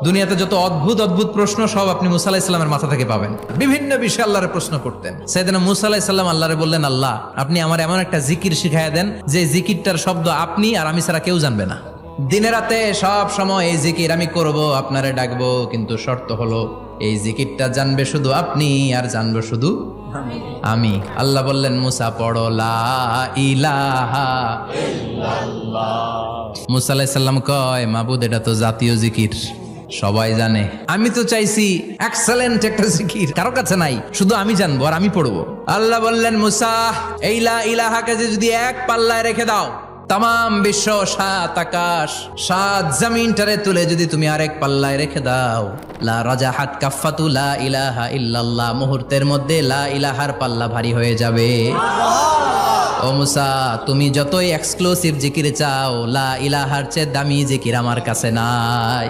দুনিয়াতে যত অদ্ভুত অদ্ভুত প্রশ্ন সব আপনি মুসা আলাইহিস সালামের মাথা থেকে পাবেন। বিভিন্ন বিষয়ে আল্লাহরে প্রশ্ন করতেন। সাইয়েদনা মুসা আলাইহিস সালাম আল্লাহরে বললেন, আল্লাহ আপনি আমার এমন একটা জিকির শিখাইয়া দেন যে জিকিরটার শব্দ আপনি আর আমি ছাড়া কেউ জানবে না। দিনে রাতে সব সময় এই জিকির আমি করব, আপনারে ডাকবো, কিন্তু শর্ত হলো এই জিকিরটা জানবে শুধু আপনি আর জানবো শুধু আমি। আল্লাহ বললেন, মুসা পড়ো লা ইলাহা ইল্লাল্লাহ। মুসা আলাইহিস সালাম কয়, মাবুদ এটা তো জাতীয় জিকির, সবাই জানে। আমি তো চাইছি এক্সেলেন্ট একটা জিকির, কারো কাছে নাই, শুধু আমি জানবো আর আমি পড়বো। আল্লাহ বললেন, মুসা এই লা ইলাহাকে যদি এক পাল্লায় রেখে দাও, তাম বিশ্ব, 7 আকাশ 7 জমিনটারে তুলে যদি তুমি আরেক পাল্লায় রেখে দাও, লা রাজাহাত কাফাতু লা ইলাহা ইল্লাল্লাহ, মুহূর্তের মধ্যে লা ইলাহার পাল্লা ভারী হয়ে যাবে। ও মুসা, তুমি যতই এক্সক্লুসিভ জিকির চাও, লা ইলাহার চেয়ে দামি জিকির আমার কাছে নাই।